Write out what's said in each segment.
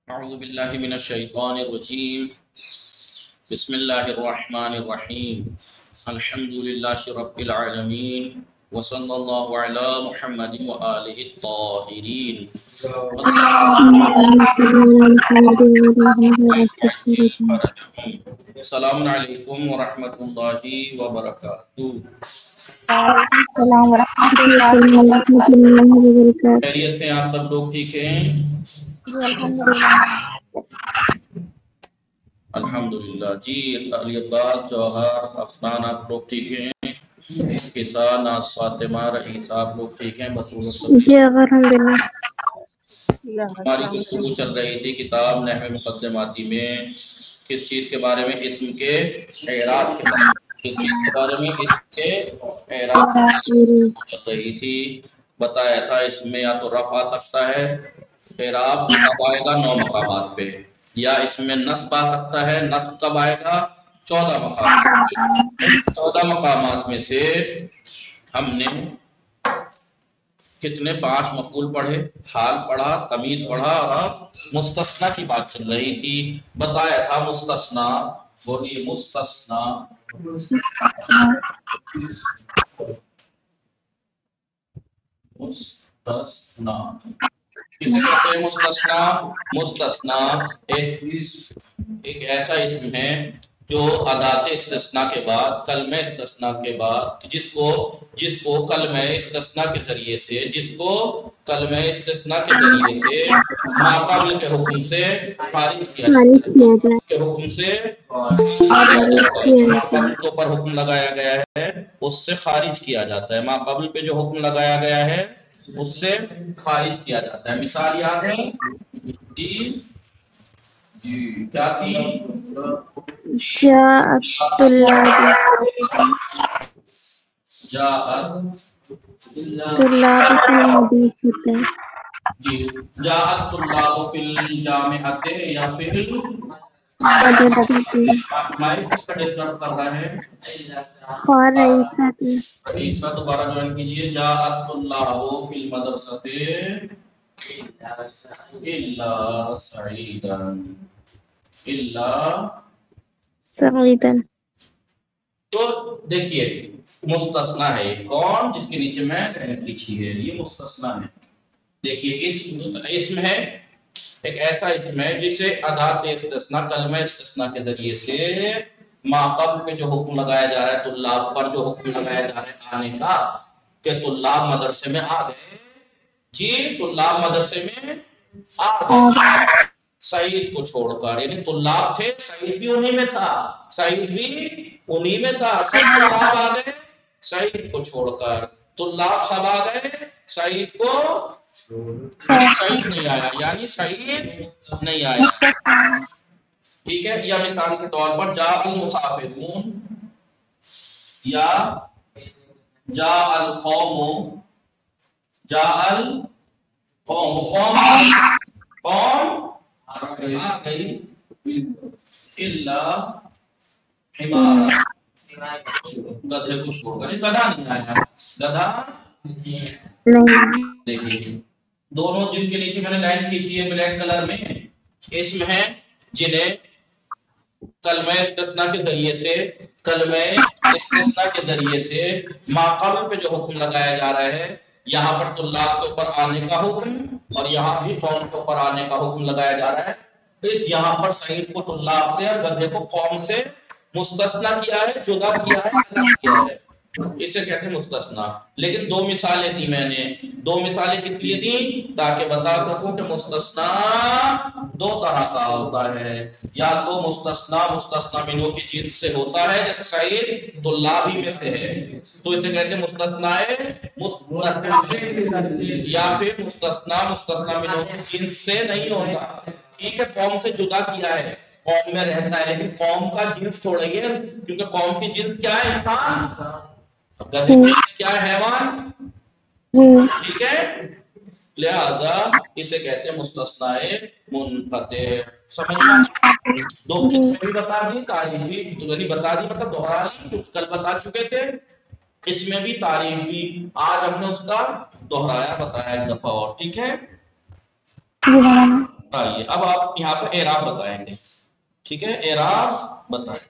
اعوذ باللہ من الشیطان الرجیم بسم اللہ الرحمن الرحیم الحمد للہ رب العالمین وصلی اللہ علی محمد وآلہ الطاہرین. السلام علیکم ورحمۃ اللہ وبرکاتہ. السلام ورحمۃ اللہ وبرکاتہ. خیریت سے آپ سب لوگ ٹھیک ہیں؟ الحمدللہ. جی علی عباس، جوہر، افنان، آپ لوگ ٹھیک ہیں؟ قصہ، ناز، فاطمہ، رئیس، آپ لوگ ٹھیک ہیں؟ بطول جی الحمدللہ. ہماری گفتگو چل رہی تھی کتاب نحو مقدماتی میں کس چیز کے بارے میں؟ اسم کے اعراب کے بارے میں. کس چیز کے بارے میں؟ اسم کے اعراب چل رہی تھی. بتایا تھا اس میں یا تو رفع آ سکتا ہے، اعراب کب آئے گا 9 مقامات پہ، یا اس میں نصب آ سکتا ہے. نصب کب آئے گا؟ 14 مقامات پہ. 14 مقامات میں سے ہم نے کتنے؟ 5 مفعول پڑھے، حال پڑھا، تمیز پڑھا اور مستثنا کی بات چل رہی تھی. بتایا تھا مستثنا، بولیے مستثنا. مستثنا کسے کہتے ہیں؟ مستثنا. مستثنا ایک ایسا اسم ہے جو ادات استثناء کے بعد، کلمہ استثناء کے بعد جس کو کلمہ استثناء کے ذریعے سے ما قبل کے حکم سے خارج کیا جاتا ہے. کے حکم سے ما قبل کے اوپر حکم لگایا گیا ہے اس سے خارج کیا جاتا ہے. ما قبل پہ جو حکم لگایا گیا ہے اس سے خارج کیا جاتا ہے. مثال یاد ہے؟ جی کیا تھی؟ جاءت طلاب فی المدرسۃ. جی جاءت طلاب فی الجامعۃ یا پھر مائک کس کا ڈسٹرب کر رہا ہے؟ رئیسہ دوبارہ جوائن کیجئے. جاءت طلاب فی المدرسۃ الا سعیدا تو دیکھیے مستثنا ہے کون؟ جس کے نیچے میں لکھی ہے یہ مستثنا ہے. دیکھیے اسم ہے، ایک ایسا اسم ہے جسے ادات استثناء، کلمہ استثناء کے ذریعے سے ما قبل پہ جو حکم لگایا جا رہا ہے، طلاب پر جو حکم لگایا جا رہا ہے آنے کا، کہ طلاب مدرسے میں آ گئے. جی طلاب مدرسے میں آ گئے سعید کو چھوڑ کر. یعنی طلاب تھے، سعید بھی انہی میں تھا، سب طلاب آ گئے سعید کو چھوڑ کر. طلاب سب آ گئے سعید کو سعید نہیں آیا، یعنی سعید نہیں آیا. ٹھیک ہے. یا مثال کے طور پر جاء المسافرون یا جاء القوم. قوم آ گئی الا حمار، گدھے کو چھوڑ کر. گدھا نہیں آیا، گدھا. دیکھیے دونوں جن کے نیچے میں نے لائن کھینچی ہے بلیک کلر میں، اسم ہے جنہیں کلمہ استثناء کے ذریعے سے ما قبل پہ جو حکم لگایا جا رہا ہے، یہاں پر طلاب کے اوپر آنے کا حکم اور یہاں بھی قوم کے اوپر آنے کا حکم لگایا جا رہا ہے. تو اس یہاں پر سعید کو طلاب سے اور گدھے کو قوم سے مستثنا کیا ہے، جدا کیا ہے، الگ کیا ہے. اسے کہتے ہیں مستثنا. لیکن 2 مثالیں دی میں نے. 2 مثالیں کس لیے دی؟ تاکہ بتا سکوں کہ مستثنا 2 طرح کا ہوتا ہے. یا تو مستثنا منہ کی جنس سے ہوتا ہے، جیسے سعید طلاب ہی میں سے ہے تو اسے کہتے ہیں مستثنا مستثنا. یا پھر مستثنا منہ کی جنس سے نہیں ہوتا. ٹھیک ہے. قوم سے جدا کیا ہے، قوم میں رہتا ہے لیکن قوم کا جنس چھوڑیے، کیونکہ قوم کی جنس کیا ہے؟ انسان. گدھے کی جنس کیا ہے؟ حیوان. ٹھیک ہے. لہذا اسے کہتے ہیں مستثنا منقطع. سمجھ میں 2 قسمیں بھی بتا دی، تعریف بھی بتا دی، مطلب دوہرا لی کیونکہ کل بتا چکے تھے. اس میں بھی تعریف بھی آج ہم نے اس کا دوہرایا، بتایا ایک دفعہ اور. ٹھیک ہے. آئیے اب آپ یہاں پہ اعراب بتائیں گے، ٹھیک ہے، اعراب بتائیں گے،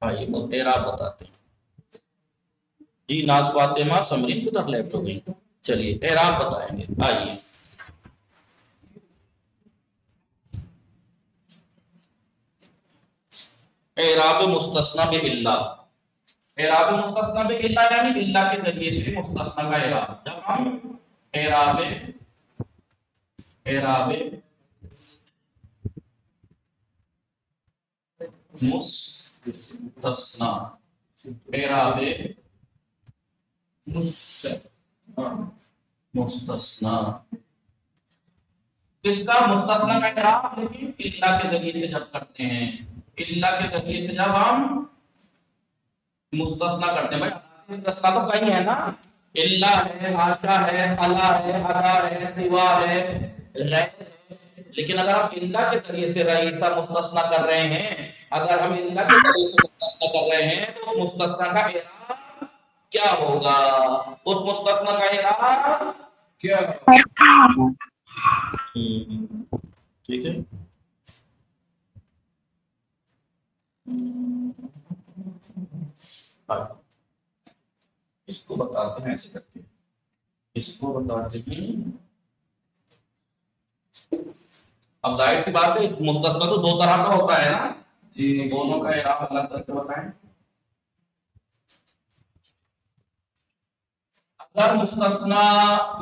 آئیے اعراب بتاتے ہیں۔ جی ناز فاطمہ سمرین کدھر لیفٹ ہو گئی؟ چلیے اعراب بتائیں گے، آئیے۔ اعراب مستثنی باللہ، اعراب مستثنی باللہ یعنی اللہ کے ذریعے سے مستثنی کا اعراب۔ جب ہم اعراب مستثنی، اعراب مستثنی، کس کا؟ مستثنی کا اعراب، لیکن اللہ کے ذریعے سے جب کرتے ہیں، اللہ کے ذریعے سے جب ہم مستثنی کرتے ہیں، بھائی مستثنی تو کئی ہے نا، اللہ ہے، حاشا ہے، خلا ہے، ادا ہے، سوا ہے، غیر ہے، لیکن اگر ہم اللہ کے ذریعے سے رئیسہ مستثنی کر رہے ہیں، اگر ہم اللہ کے ذریعے سے مستثنی کر رہے ہیں تو اس مستثنی کا اعراب کیا ہوگا؟ اس مستثنی کا اعراب کیا ہوگا؟ ٹھیک ہے، اس کو بتاتے ہیں، ایسے کرتے ہیں، اس کو بتاتے ہیں۔ اب ظاہر سی بات ہے مستثنی تو دو طرح کا ہوتا ہے نا جی، دونوں کا اعراب الگ کر کے بتائیں۔ اگر مستثنی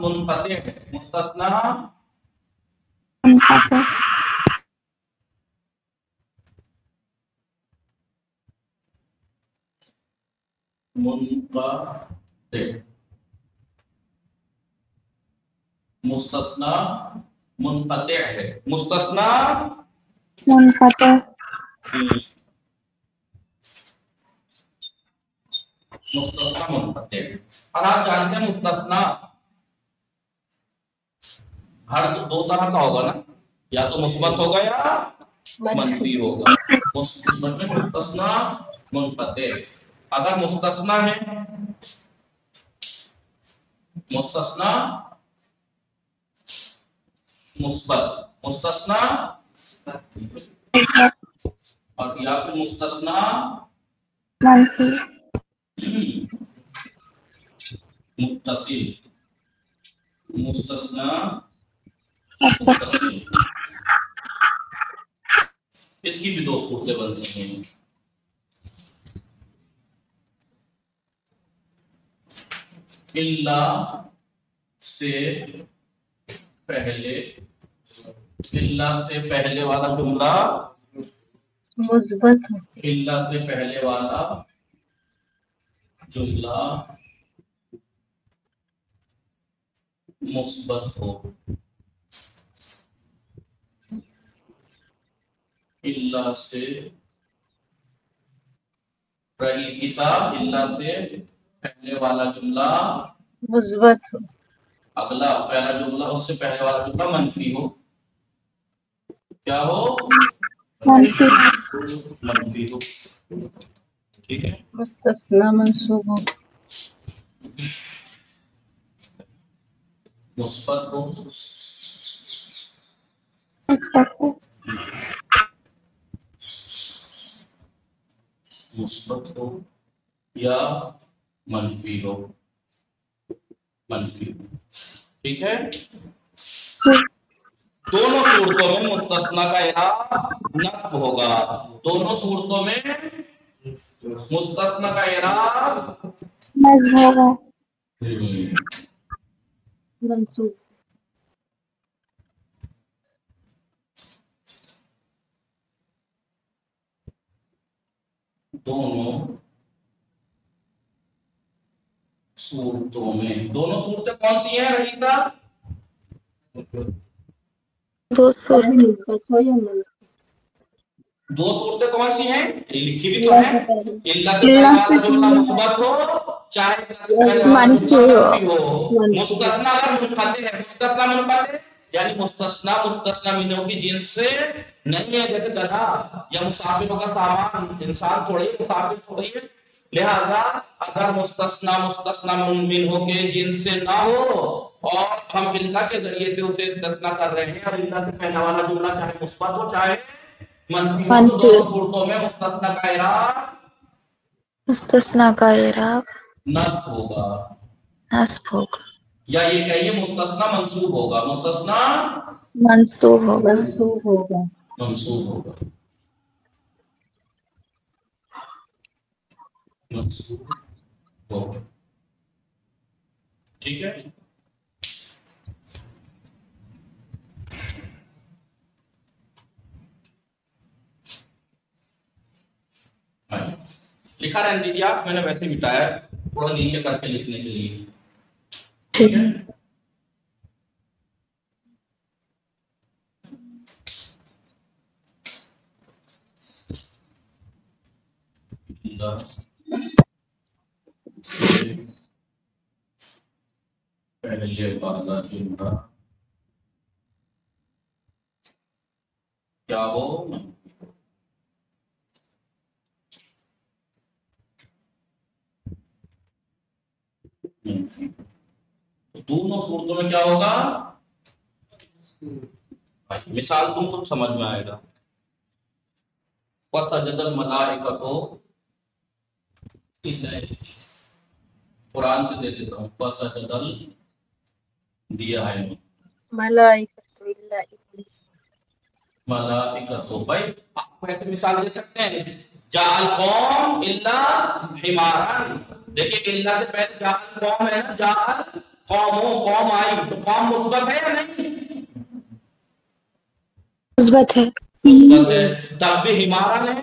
منقطع ہے، مستثنی منقطع، مستثنی منقطع ہے، مستثنی منقطع، مستثنی منقطع، اور آپ جانتے ہیں مستثنی ہر دو طرح کا ہوگا نا، یا تو مثبت ہوگا یا منفی ہوگا۔ مستثنی منقطع، اگر مستثنی ہے، مستثنی مثبت، مستثنی اور یا پھر مستثنی منفی، متصل، مستثنی متصل، اس کی بھی دو صورتیں بنتی ہیں۔ اللہ سے پہلے، اللہ سے پہلے والا جملہ مثبت، اللہ سے پہلے والا جملہ مثبت ہو، اللہ سے اللہ سے پہلے والا جملہ مثبت، اگلا پہلا جملہ اس سے پہلے والا جملہ منفی ہو، کیا ہو؟ منفی، منفی ہو، ٹھیک ہے، مستثنی منصوب ہو، مثبت ہو، مثبت ہو یا منفی ہو، منفی، ٹھیک ہے۔ دونوں صورتوں میں مستثنی کا اعراب نصب ہوگا، دونوں صورتوں میں مستثنی کا اعراب نصب ہوگا، منصوب، دونوں صورتوں میں، دونوں صورتیں کون سی ہیں رئیس صاحب؟ دو صورتیں کون سی ہیں؟ لکھی بھی تو ہیں، اللہ سے پہلے والا جملہ مثبت ہو چاہے منفی ہو، مستثنی اگر منقطع ہے، مستثنی منقطع یعنی مستثنی مستثنی منوں کی جنس سے نہیں ہے، جیسے گدھا یا مسافروں کا سامان، انسان تھوڑی ہے، مسافر تھوڑی ہے، لہذا اگر مستثنی مستثنی منوں کے جنس سے نہ ہو اور ہم اللہ کے ذریعے سے اسے استثنا کر رہے ہیں، اور اللہ سے پہلا والا جملہ چاہے مثبت ہو چاہے منفی ہو، تو منفی دونوں صورتوں میں مستثنا کا اعراب مستثنا کا اعراب نصب ہوگا، نصب ہوگا، یا یہ کہیے مستثنا منصوب ہوگا، مستثنا منصوب ہوگا، منصوب ہوگا، منصوب ہوگا، ٹھیک ہے۔ لکھا رہنے دیجیے آپ، میں نے ویسے مٹایا تھوڑا نیچے کر کے لکھنے کے لیے، ٹھیک ہے۔ اللہ سے پہلے والا جملہ کیا ہو؟ منفی۔ دونوں صورتوں میں کیا ہوگا؟ مثال دوں تو سمجھ میں آئے گا۔ فَسَجَدَ الْمَلَائِكَةُ إِلَّا إِبْلِيسَ، قرآن سے دے دیتا ہوں، فَسَجَدَ دیا ہے ملائکۃ الا ابلیس، ملائکۃ، بھائی آپ ایسے مثال دے سکتے ہیں، جاء القوم الا حمارا، دیکھیے الا سے پہلے جاء القوم ہے نا، جاء القوم، قوم آئی، تو قوم مثبت ہے یا نہیں؟ مثبت ہے، مثبت ہے، تب بھی حمارا ہے،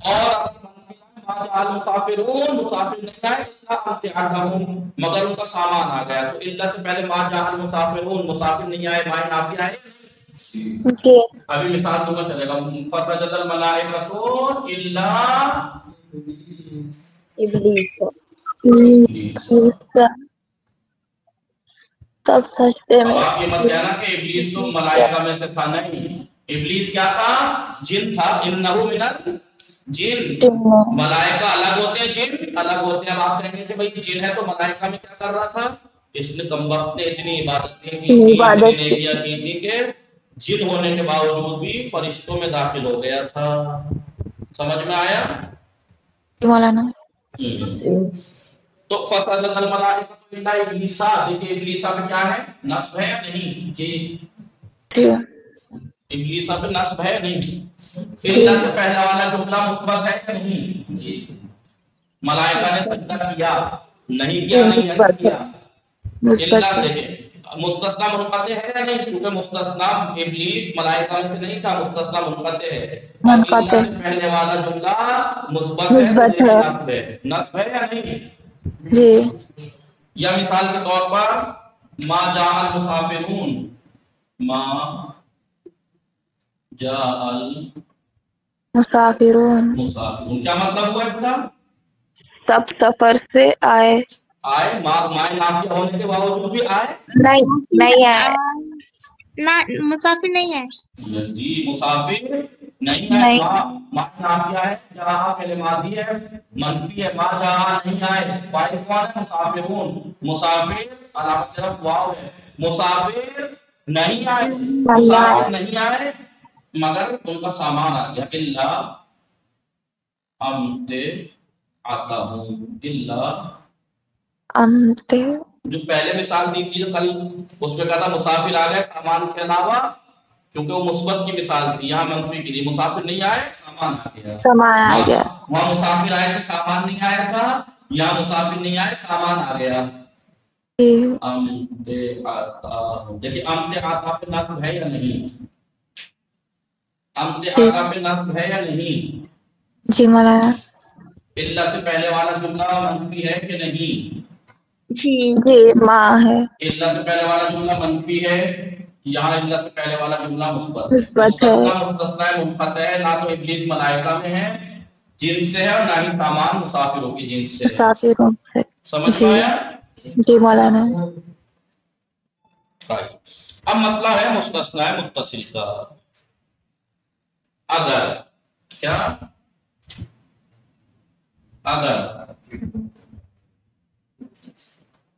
اور ما جاء المسافرون، مسافر نہیں آئے الا امتعاهم، مگر ان کا سامان آ گیا، تو الا سے پہلے ما جاء المسافرون، مسافر نہیں آئے، مائے نافیہ ہے۔ جی ابھی مثال دوں گا چلے گا، فسجد الملائکۃ الا ابلیس، ابلیس۔ تب سجدے اب میں آپ یہ مت کہنا کہ ابلیس تو ملائکہ میں سے تھا، نہیں، ابلیس کیا تھا؟ جن تھا، انہ من الجن، ملائکہ الگ ہوتے ہیں، جن الگ ہوتے ہیں۔ اب آپ کہیں گے کہ بھائی جن ہے تو ملائکہ میں کیا کر رہا تھا؟ اس نے کم وقت نے اتنی عبادتیں کی تھی، اتنی عبادت کی نیکیاں کی تھی کہ جن ہونے کے باوجود بھی فرشتوں میں داخل ہو گیا تھا۔ سمجھ میں آیا؟ مولانا، تو فسجد الملائکۃ الا ابلیس، دیکھیے ابلیس میں کیا ہے؟ نصب ہے یا نہیں؟ جی، جی ابلیس پہ نصب ہے نہیں؟ جی الا سے پہلا والا جملہ مثبت ہے یا نہیں؟ جی، ملائکہ نے سجدہ کیا نہیں جی کیا؟ نہیں ہے، مثبت ہے، کیا؟ الا مثبت ہے، دیکھیں مستثنا منقطع ہے یا نہیں؟ کیونکہ مستثنا ابلیس ملائکہ میں سے نہیں تھا، مستثنا منقطع ہے، اور الا منقطع، سے پہلے والا جملہ مثبت ہے، تو مثبت دیکھیں ہے، نصب ہے، نصب ہے یا نہیں؟ جی یا مثال کے طور پر ما جاء المسافرون، ما جاء مسافرون، المسافرون، کیا مطلب ہوا اس کا؟ تب سفر سے آئے، آئے، مائے نافیہ ہونے کے باوجود بھی آئے، نہیں آئے، نہ مسافر نہیں ہے، جی مسافر نہیں ہے، نہیں ماں نافیہ ہے، جہاں پہلے ماضی ہے، منفی ہے، ماں جہاں نہیں آئے، فاعل کون ہے؟ مسافرون، مسافر علامت طرف واو ہے، مسافر نہیں آئے، نہیں آئے، مسافر نہیں آئے مگر ان کا سامان آ گیا، الا امتے آتا ہوں، الا امتے، جو پہلے مثال دی تھی جو کل، اس میں کہا تھا مسافر آ گئے سامان کے علاوہ، کیونکہ وہ مثبت کی مثال تھی، یہاں منفی کی تھی، مسافر نہیں آئے سامان آ گیا، سامان آ گیا، وہاں مسافر آئے تھے سامان نہیں آیا تھا، یہاں مسافر نہیں آئے سامان آ گیا۔ امتے آتا ہوں، دیکھیے امتے آتا پہ نصب ہے یا نہیں؟ امتے جی آتا پہ نصب ہے یا نہیں؟ جی مولانا، الا سے پہلے والا جملہ منفی ہے کہ نہیں؟ جی جی ماں ہے، الا سے پہلے والا جملہ منفی ہے، یہاں الا سے پہلے والا جملہ مثبت ہے، مثبت ہے، مستثنا مستثنا منقطع ہے، نہ تو ابلیس ملائکہ میں ہے جن سے ہے، اور نہ ہی سامان مسافروں کی جنس سے ہے۔ مسافروں سے، سمجھ میں جی آیا؟ جی مولانا، اب مسئلہ ہے مستثنا متصل کا، اگر کیا؟ اگر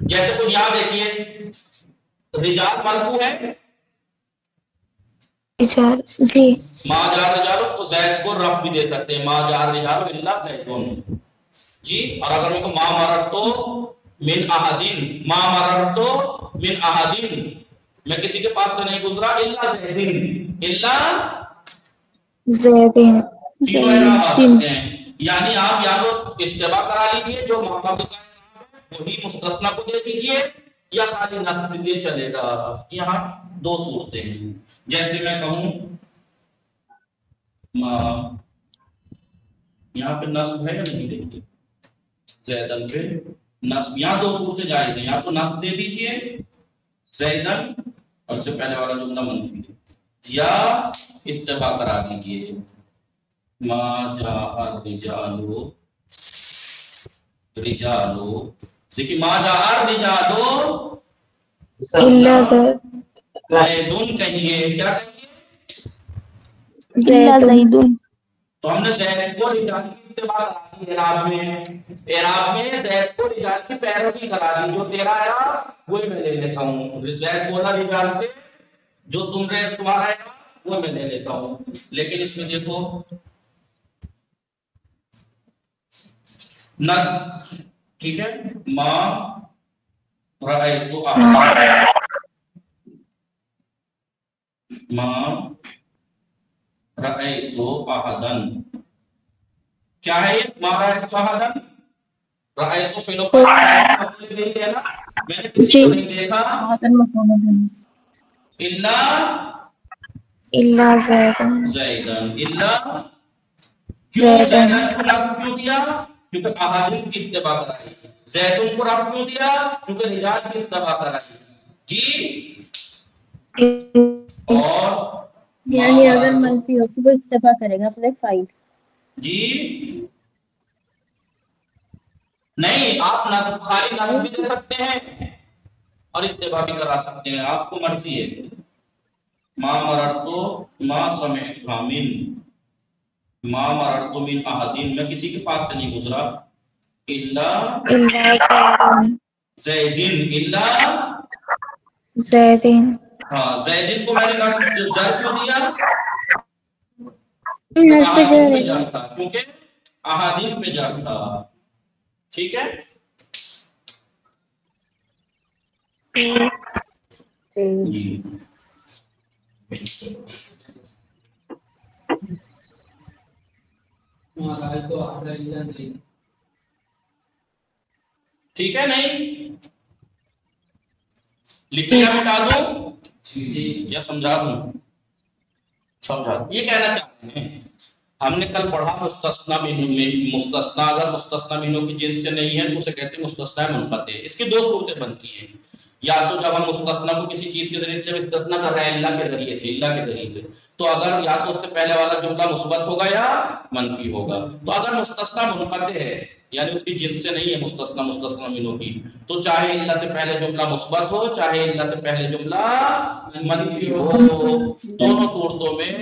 جیسے کچھ یہاں دیکھیے رجال مرفوع ہے، رجال جی ما جا رجال تو زید کو رفع بھی دے سکتے ہیں، ما جا رجال الا زیدون جی. اور اگر میں کو ما مررتو من احدین، ما مررتو من احدین، میں کسی کے پاس سے نہیں گزرا الا زیدین، الا زیدین تینوں اعراب آ سکتے ہیں. یعنی آپ یا تو اتباع کرا لیجیے جو مقابل کا اعراب ہے وہی مستثنی کو دے دیجیے، یا خالی نصب لیے چلے گا. یہاں دو صورتیں ہیں. جیسے میں کہوں یہاں پہ نصب ہے یا نہیں، دیکھیے زیدن پہ نصب، یہاں دو صورتیں جائز ہیں. یا تو نصب دے دیجیے زیدن اور اس سے پہلے والا جملہ منفی ہے، یا اتباع کرا دیجیے ما جاء الرجال رجالو. دیکھیے ما جاء الرجالو الا زید زیدون کہیے، کیا کہیے؟ الا زیدون زیدون. تو ہم نے زید کو رجال کی اتباع کرا دی اعراب میں زید کو رجال کی پیروی کرا دی. جو تیرا اعراب وہی میں لے لیتا ہوں، زید بولا رجال سے، جو تمہارا اعراب وہ میں لے لیتا ہوں. لیکن اس میں دیکھو نصب ٹھیک ہے، ما رأیت احدا، ما رأیت احدا کیا ہے یہ؟ ما رأیت احدا، رأیت فعل و فاعل نہیں ہے نا، میں نے کسی کو نہیں دیکھا الا الا زیدون زیدن، الا کیوں زیدن زیدن کو نصب کیوں دیا؟ کیونکہ احادین کی اتباع کرائی. زیدن کو رفع کیوں دیا؟ کیونکہ رجال کی اتباع کرائی جی. اور یعنی اگر منفی ہو تو وہ اتباع کرے گا اپنے فائل. جی نہیں، آپ نصب خالی نصب بھی دے سکتے ہیں اور اتباع بھی کرا سکتے ہیں، آپ کو مرضی ہے. ما مررتو ما سمعت من، ما مررتو من احدین، میں کسی کے پاس سے نہیں گزرا الا زیدون زیدین، الا زیدین ہاں زیدین کو میں نے جر کیوں دیا؟ نصب احادین جر پہ ہے. جر تھا، کیونکہ احادین پہ جر تھا. ٹھیک ہے جی. ٹھیک ہے نہیں لکھیے یا مٹا دوں یا سمجھا دوں؟ سمجھا دوں. یہ کہنا چاہتے ہیں ہم نے کل پڑھا مستثنی مستثنی اگر مستثنی منوں کی جنس سے نہیں ہے تو اسے کہتے ہیں مستثنی منقطع. اس کی دو صورتیں بنتی ہیں، یا تو جب ہم مستثنی کو کسی چیز کے ذریعے سے جب استثناء کر رہے ہیں اللہ کے ذریعے سے، اللہ کے ذریعے سے، تو اگر یا تو اس سے پہلے والا جملہ مثبت ہوگا یا منفی ہوگا. تو اگر مستثنی منقطع ہے یعنی اس کی جنس سے نہیں ہے مستثنی منوں کی، تو چاہے اللہ سے پہلے جملہ مثبت ہو چاہے اللہ سے پہلے جملہ منفی ہو، دونوں صورتوں میں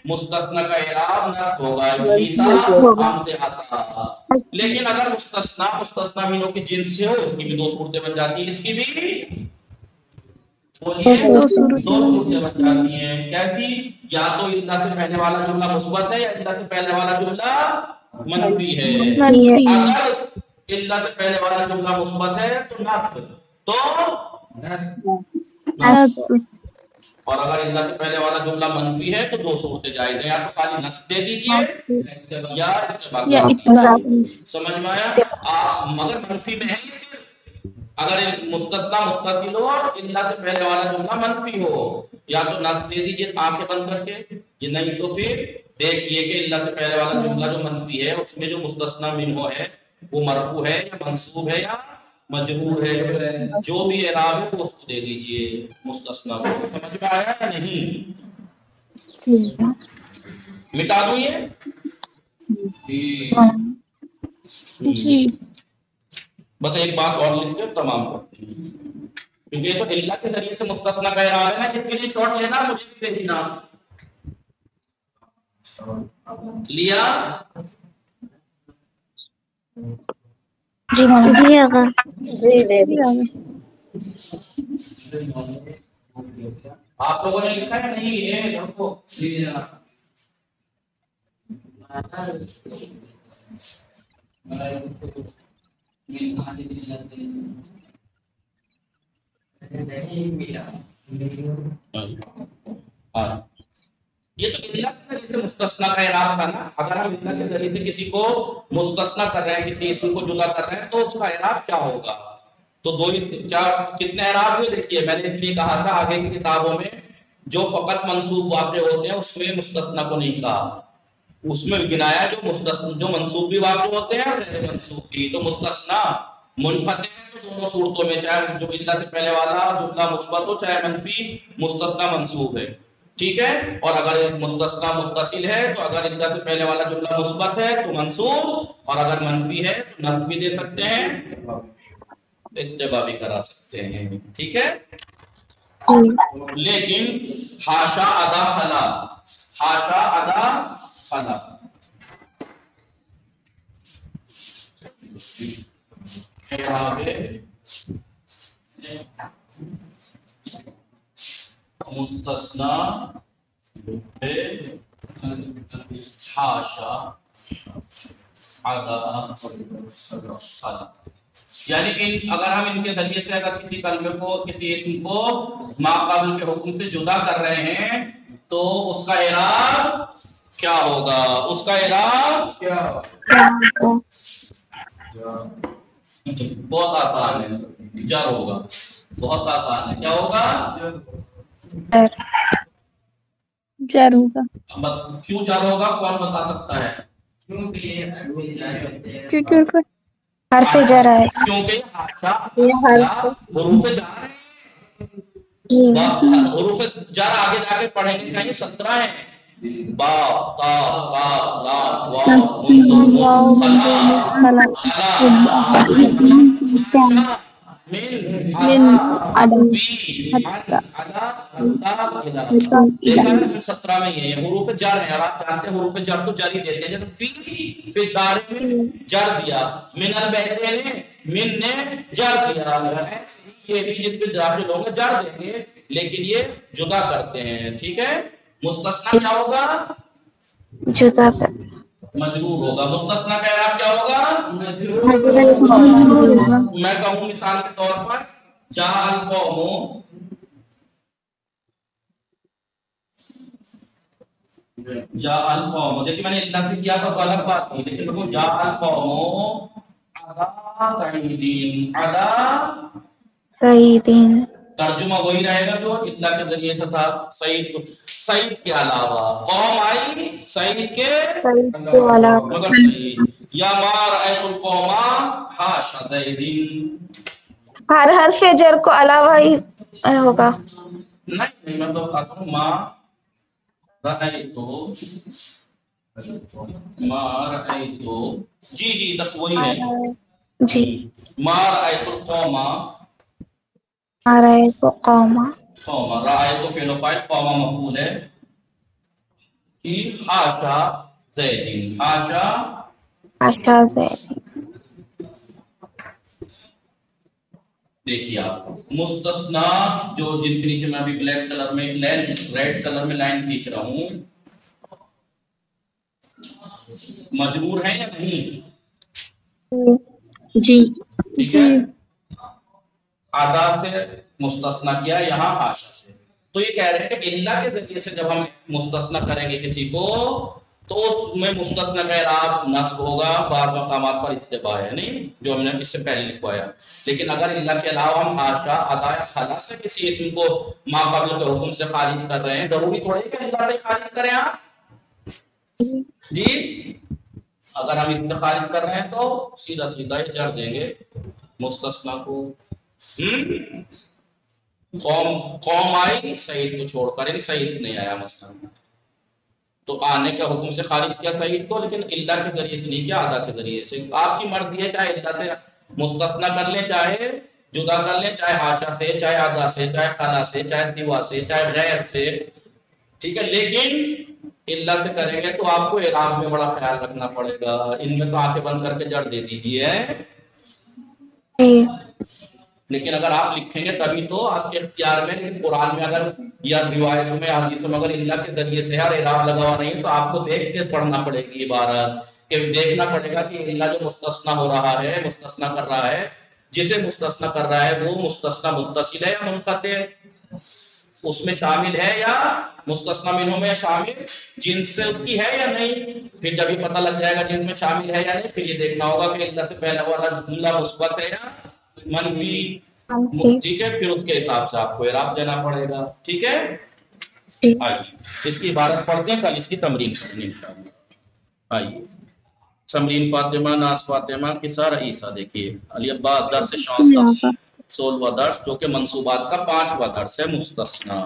مستثنی کا اعراب نصب ہوگا آتا. لیکن اگر مستثنی منوں کی جنس سے ہو اس کی بھی دو صورتیں بن جاتی ہیں، اس کی بھی دو صورتیں دو صورتیں بن جاتی ہیں. کیسی؟ یا تو اللہ سے پہلے والا جملہ مثبت ہے یا اللہ سے پہلے والا جملہ منفی ہے. منفی ہے. اگر اللہ سے پہلے والا جملہ مثبت ہے تو نصب، تو نصب. اور اگر اللہ سے پہلے والا جملہ منفی ہے تو دو صورتیں جائز ہیں، یا تو خالی نصب دے دیجیے یا اتباع یا کر اتباع. دیجیے. سمجھ میں آیا؟ مگر منفی میں ہے یہ صرف اگر مستثنی متصل ہو اور اللہ سے پہلے والا جملہ منفی ہو، یا تو نصب دے دیجیے آنکھیں بند کر کے، یہ نہیں تو پھر دیکھیے کہ اللہ سے پہلے والا جملہ جو منفی ہے اس میں جو مستثنی منہ ہے وہ مرفوع ہے یا منصوب ہے یا مجرور ہے، جو بھی اعراب ہے وہ اس کو دے دیجیے مستثنی کو. سمجھ میں آیا یا نہیں؟ مٹا دوں یہ جی بس ایک بات اور لکھ کے تمام کرتے ہیں، کیونکہ یہ تو اللہ کے ذریعے سے مستثنی کا اعراب ہے نا، اس کے لیے شارٹ لینا مجھے بھی دینا لیا. جی مولانا جی آقا جی آقا آپ لوگوں نے لکھا ہے نہیں یہ ہم کو ہاں یہ تو اللہ کے ذریعے سے مستثنا کا اعراب تھا نا. اگر ہم اللہ کے ذریعے سے کسی کو مستثنا کر رہے ہیں کسی اسم کو جدا کر رہے ہیں تو اس کا اعراب کیا ہوگا؟ تو دو کیا کتنے اعراب ہوئے دیکھیے. میں نے اس لیے کہا تھا آگے کی کتابوں میں جو فقط منصوب واقع ہوتے ہیں اس میں مستثنا کو نہیں کہا, اس میں گنایا جو منصوب بھی واقع ہوتے ہیں اور غیر منصوب بھی. تو مستثنا منقطع ہے تو دونوں صورتوں میں چاہے جو اللہ سے پہلے والا جملہ مثبت ہو چاہے منفی مستثنا منصوب ہے, ٹھیک ہے. اور اگر مستثنا متصل ہے تو اگر اللہ سے پہلے والا جملہ مثبت ہے تو منصوب, اور اگر منفی ہے تو نصب بھی دے سکتے ہیں, اتباع بھی کرا سکتے ہیں, ٹھیک ہے. لیکن حاشا ادا خلا, حاشا ادا خلا مستثنا حاشا ادا خلا, یعنی اگر ہم ان کے ذریعے سے اگر کسی کلمے کو کسی اسم کو ما قبل کے حکم سے جدا کر رہے ہیں تو اس کا اعراب کیا ہوگا؟ اس کا اعراب کیا ہوگا؟ بہت آسان ہے, جر ہوگا. بہت آسان ہے, کیا ہوگا؟ جر ہوگا. کیوں جر ہوگا کون بتا سکتا ہے؟ کیونکہ اس میں حرف جر ہے. کیونکہ یہ حرف حروف جر ہیں. جی حروف جر آگے جا کے پڑھیں گے کہیں 17 ہیں. با تا تا لا وا منصب خلا خلا من عدم فی حتی عن علا حتی دیکھا الہ. ہے 17 میں یہ حروف جر ہیں, اور آپ جانتے ہیں حروف جر تو جر ہی دیتے ہیں. جیسے فی پھر دار میں جر دیا, من البیتین من نے جر دیا, ایسے ہی یہ بھی جس پہ داخل ہوں گے جر دیں گے, لیکن یہ جدا کرتے ہیں, ٹھیک ہے. مستثنا کیا ہوگا؟ جدا کر مجرور ہوگا. مستثنا کا اعراب کیا ہوگا؟ مجرور ہوگا. میں کہوں مثال کے طور پر جاء القوم, جاء القوم, دیکھیں میں نے اللہ سے کیا تو الگ بات تھی, لیکن دیکھو جاء القوم علی سعیدین, علی سعیدین. ترجمہ وہی رہے گا جو اللہ کے ذریعے سے تھا. سعید کے علاوہ قوم آئی سعید کے مگر سعید, یا ما رأیت القوم حاشا زیدین. ہر حرف جر کو علاوہ ہی ہوگا. نہیں میں تو کہتا ہوں ما رأیت جی تک وہی ہے. جی ما رأیت القوم, آ رہے تو قوما. قوم رأیت فعل و فاعل, قوم مفعول ہے. حاشا زیدین, حاشا اشاز ہے. دیکھیے آپ مستثنا جو جن کے نیچے میں ابھی بلیک کلر میں ریڈ کلر میں لائن کھینچ رہا ہوں, مجبور ہے یا نہیں؟ جی ٹھیک ہے. آدا سے مستثنا کیا, یہاں حاشا سے. تو یہ کہہ رہے ہیں کہ اللہ کے ذریعے سے جب ہم مستثنا کریں گے کسی کو تو اس میں مستثنا کا اعراب نصب ہوگا, بعض مقامات پر اتباع ہے نہیں جو ہم نے اس سے پہلے لکھوایا. لیکن اگر اللہ کے علاوہ ہم حاشا ادا یا خلا سے کسی اسم کو ما قبل کے حکم سے خارج کر رہے ہیں, ضروری تھوڑی کہ اللہ سے خارج کریں آپ جی. اگر ہم اس سے خارج کر رہے ہیں تو سیدھا سیدھا ہی جر دیں گے مستثنا کو. قوم آئی سعید کو چھوڑ کر, سعید نہیں آیا مثلا, تو آنے کے حکم سے خارج کیا سعید کو, لیکن اللہ کے ذریعے سے نہیں کیا, ادا کے ذریعے سے. آپ کی مرضی ہے, چاہے اللہ سے مستثنا کر لیں, چاہے جدا کر لیں, چاہے حاشا سے, چاہے ادا سے, چاہے خلا سے, چاہے سوا سے, چاہے غیر سے, ٹھیک ہے. لیکن اللہ سے کریں گے تو آپ کو اعراب میں بڑا خیال رکھنا پڑے گا. ان میں تو آنکھیں بند کر کے جڑ دے دیجیے, جی لیکن اگر آپ لکھیں گے تبھی تو آپ کے اختیار میں، لیکن قرآن میں اگر یا روایتوں میں حدیثوں میں اگر اللہ کے ذریعے سے اور اعراب لگا ہوا نہیں تو آپ کو دیکھ کے پڑھنا پڑے گی عبارت، کہ دیکھنا پڑے گا کہ اللہ جو مستثنا ہو رہا ہے، مستثنا کر رہا ہے، جسے مستثنا کر رہا ہے وہ مستثنا متصل ہے یا منقطع، اس میں شامل ہے یا مستثنا منہوں میں شامل جنس سے اس کی ہے یا نہیں. پھر جب یہ پتہ لگ جائے گا جنس میں شامل ہے یا نہیں، پھر یہ دیکھنا ہوگا کہ اللہ سے پہلے والا جملہ مثبت ہے یا منفی. ٹھیک ہے، پھر اس کے حساب سے آپ کو اعراب دینا پڑے گا. ٹھیک ہے، آئیے اس کی عبارت پڑھتے ہیں، کل اس کی تمرین کریں گے انشاءاللہ. آئیے سمرین فاطمہ، ناز فاطمہ، قصہ عیسیٰ. دیکھیے علی عباس درس 16واں درس جو کہ منصوبات کا 5واں درس ہے. مستثنا.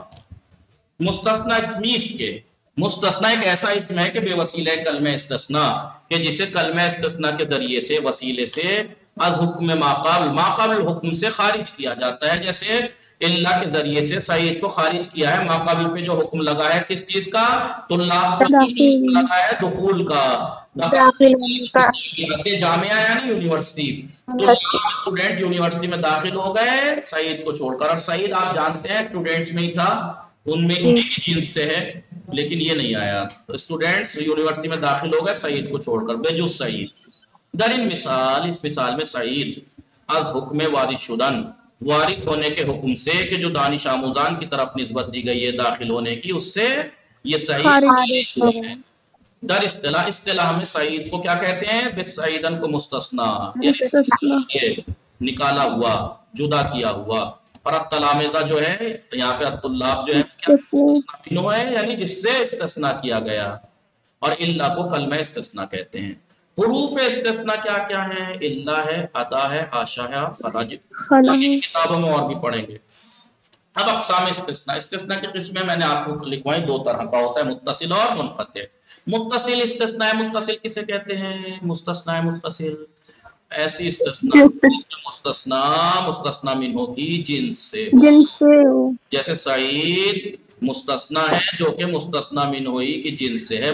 مستثنا اس کے مستثنا ایک ایسا اسم ہے کہ بے وسیلہ کلمہ استثنا، کہ جسے کلمہ استثنا کے ذریعے سے، وسیلے سے، از حکم ماقابل حکم سے خارج کیا جاتا ہے. جیسے اللہ کے ذریعے سے سعید کو خارج کیا ہے، ماقابل پہ جو حکم لگا ہے کس چیز کا؟ طلاب کا حکم لگا ہے دخول کا، داخل ہونے کا. جامعہ یعنی یونیورسٹی. تو اسٹوڈنٹ یونیورسٹی میں داخل ہو گئے سعید کو چھوڑ کر. اور سعید آپ جانتے ہیں اسٹوڈنٹس میں ہی تھا، ان میں انہی کی جنس سے ہے، لیکن یہ نہیں آیا. اسٹوڈنٹس یونیورسٹی میں داخل ہو گئے سعید کو چھوڑ کر، بجز سعید. در ان مثال، اس مثال میں سعید از حکم وارث شدن، وارث ہونے کے حکم سے، کہ جو دانش آموزان کی طرف نسبت دی گئی ہے داخل ہونے کی، اس سے یہ سعید ہے. در اصطلاح، اصطلاح میں سعید کو کیا کہتے ہیں؟ بسعیدن کو مستثنا، یہ نکالا ہوا، جدا کیا ہوا. اور التلامذہ جو ہے یہاں پہ الطلاب جو ہے مستثنا ہے، یعنی جس سے استثنا کیا گیا. اور اللہ کو کلمہ استثنا کہتے ہیں. حروف استثنا کیا کیا ہیں؟ اللہ ہے، ادا ہے، حاشا ہے، خرج. کتابوں میں اور بھی پڑھیں گے. اب اقسام استثنا. استثنا کی قسمیں میں نے آپ کو لکھوائی، دو طرح کا ہوتا ہے، متصل اور منقطع. متصل استثنا، متصل کسے کہتے ہیں؟ مستثنا متصل ایسی استثنا مستثنا منہ کی جنس سے، جیسے سعید مستثنا ہے جو کہ مستثنا منہ کی جنس سے ہے.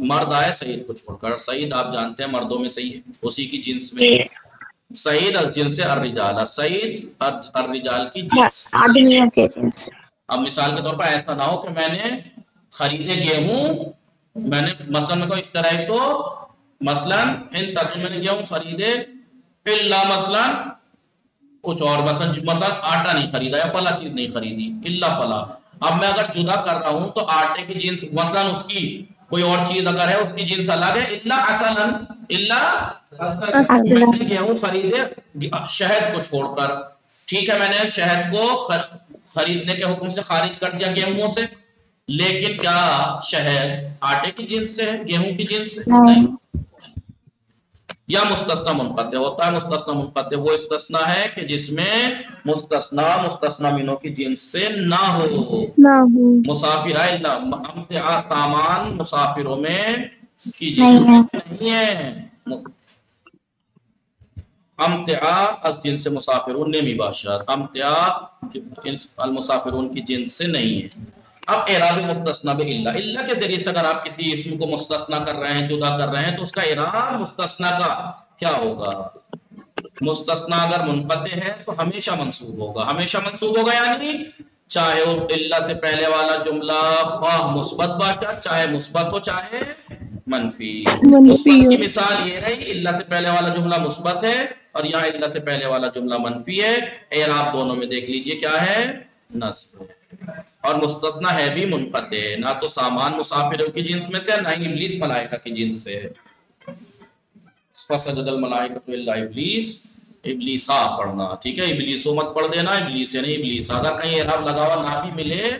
مرد آئے سعید کو چھوڑ کر. سعید آپ جانتے ہیں مردوں میں صحیح اسی کی جنس میں. سعید از جنس الرجال، سعید الرجال کی جنس. اب مثال کے طور پر ایسا نہ ہو کہ میں نے خریدے گیہوں، میں نے مثلا کوئی اشترائی تو مثلا ان تک میں نے گیہوں خریدے، اللہ مثلا کچھ اور، مثلا آٹا نہیں خریدا یا فلا چیز نہیں خریدی، اللہ فلا. اب میں اگر جدا کر رہا ہوں تو آٹے کی جنس مثلا اس کی کوئی اور چیز اگر ہے اس کی جنس الگ ہے. اللہ اصلا، اللہ گیہوں خریدے شہد کو چھوڑ کر. ٹھیک ہے، میں نے شہد کو خریدنے کے حکم سے خارج کر دیا گیہوں سے، لیکن کیا شہد آٹے کی جنس سے ہے، گیہوں کی جنس سے نہیں. یا مستثنا منقطع ہوتا ہے. مستثنا منقطع وہ استثنا ہے کہ جس میں مستثنا منوں کی جنس سے نہ ہو. مسافر امتعاء سامان مسافروں میں اس کی جنس نہیں ہے. امتعاء از جنس مسافرون نمی باشد، امتعاء المسافرون کی جنس سے نہیں ہے. اب اعراب مستثنا باللہ، اللہ کے ذریعے سے اگر آپ کسی اسم کو مستثنا کر رہے ہیں، جدا کر رہے ہیں، تو اس کا اعراب مستثنا کا کیا ہوگا؟ مستثنا اگر منقطع ہے تو ہمیشہ منصوب ہوگا. ہمیشہ منصوب ہوگا یعنی چاہے وہ اللہ سے پہلے والا جملہ خواہ مثبت باشد، چاہے مثبت ہو چاہے منفی. مثبت کی مثال یہ رہی، اللہ سے پہلے والا جملہ مثبت ہے اور یہاں اللہ سے پہلے والا جملہ منفی ہے. اعراب دونوں میں دیکھ لیجئے کیا ہے؟ نصب. اور مستثنا ہے بھی منقطع، نہ تو سامان مسافروں کی جنس میں سے، نہ ہی ابلیس ملائکہ کی جنس سے. فسجد الملائکۃ الا ابلیس، ابلیسا پڑھنا. ٹھیک ہے، ابلیسو مت پڑھ دینا، ابلیس یعنی ابلیس. اگر کہیں اعراب لگا ہوا نہ بھی ملے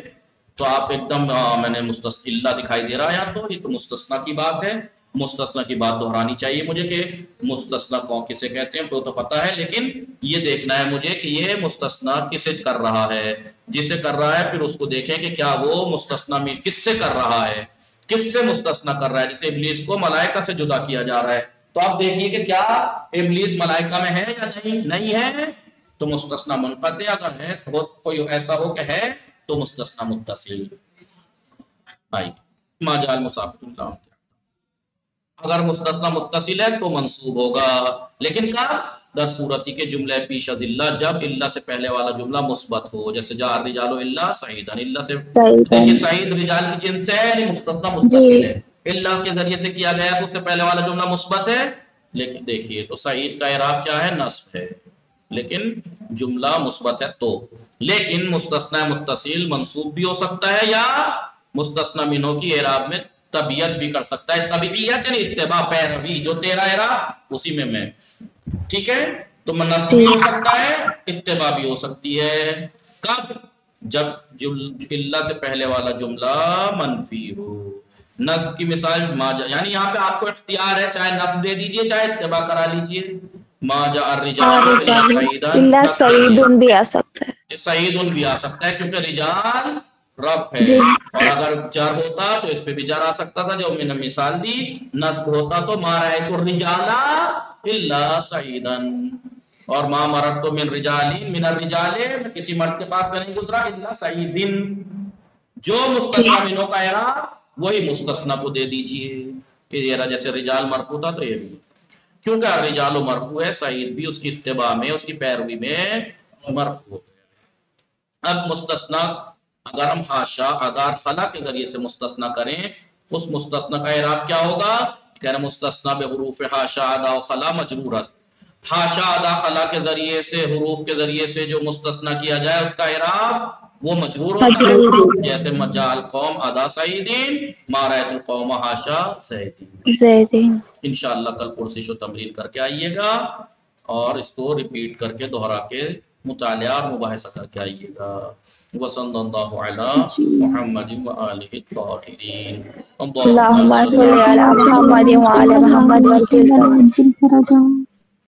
تو آپ ایک دم میں نے اللہ دکھائی دے رہا ہے، یا تو یہ تو مستثنا کی بات ہے. مستثنا کی بات دہرانی چاہیے مجھے کہ مستثنا کون کسے کہتے ہیں، تو پتہ ہے، لیکن یہ دیکھنا ہے مجھے کہ یہ مستثنا کسے کر رہا ہے. جسے کر رہا ہے پھر اس کو دیکھیں کہ کیا وہ مستثنا میں کس سے کر رہا ہے، کس سے مستثنا کر رہا ہے. جیسے ابلیس کو ملائکہ سے جدا کیا جا رہا ہے، تو آپ دیکھیے کہ کیا ابلیس ملائکہ میں ہے یا نہیں ہے. تو مستثنا منقطع، اگر ہے کوئی ایسا ہو کہ ہے تو مستثنا متصل. ما جعل مسافر اللہ. اگر مستثنا متصل ہے تو منصوب ہوگا، لیکن کب؟ در صورتی کے جملے پیش از اللہ، جب اللہ سے پہلے والا جملہ مثبت ہو، جیسے جاء الرجال الا سعیدا، اللہ سے دیکھیے سعید رجال کی جنس ہے یعنی مستثنا متصل ہے، اللہ کے ذریعے سے کیا گیا تو اس سے پہلے والا جملہ مثبت ہے، لیکن دیکھیے تو سعید کا اعراب کیا ہے؟ نصب ہے، لیکن جملہ مثبت ہے تو، لیکن مستثنا متصل منصوب بھی ہو سکتا ہے یا مستثنا منہ کی اعراب میں طبیعت بھی کر سکتا ہے، طبیعت یعنی اتباع، پیروی، جو تیرا اعراب اسی میں ٹھیک ہے، تو نصب بھی ہو سکتا ہے، اتباع بھی ہو سکتی ہے، کب؟ جب اللہ سے پہلے والا جملہ منفی ہو۔ نصب کی مثال ما جاء، یعنی یہاں پہ آپ کو اختیار ہے، چاہے نصب دے دیجئے چاہے اتباع کرا لیجئے، ما جاء الرجال الا سعیدا، اللہ سعیدن بھی آ سکتا ہے، سعیدن بھی آ سکتا ہے کیونکہ رجال رف ہے، جی اور اگر جر ہوتا تو اس پہ بھی جر آ سکتا تھا جو میں نے مثال دی، نصب ہوتا تو ما رأیت الرجال الا سعیدا، اور ما مررت من رجال من الرجال، میں کسی مرد کے پاس میں نہیں گزرا الا سعیدن، جو مستثنا منوں کا اعراب وہی مستثنا کو دے دیجئے، یہ جیسے رجال مرفوع تھا تو یہ بھی، کیونکہ الرجال مرفوع ہے، سعید بھی اس کی اتباع میں اس کی پیروی میں مرفوع ہے۔ اب مستثنا اگر ہم حاشا اگر خلا کے ذریعے سے مستثنا کریں، اس مستثنا کا اعراب کیا ہوگا؟ کہہ رہے مستثنا بحروف حاشا ادا و خلا مجرورہ، حاشا ادا خلا کے ذریعے سے حروف کے ذریعے سے جو مستثنا کیا جائے اس کا اعراب وہ مجرور ہوتا ہے، جیسے مجاء القوم ادا سعیدین، ما رأیت القوم حاشا سعیدین۔ انشاءاللہ کل پرسش و تمرین کر کے آئیے گا اور اس کو ریپیٹ کر کے دہرا کے مطالعہ اور مباحثہ کر کے آئیے گا۔ وصلی اللہ علی محمد وآلہ الطاہرین، اللہم صلی علی محمد وعلی محمد وسلم۔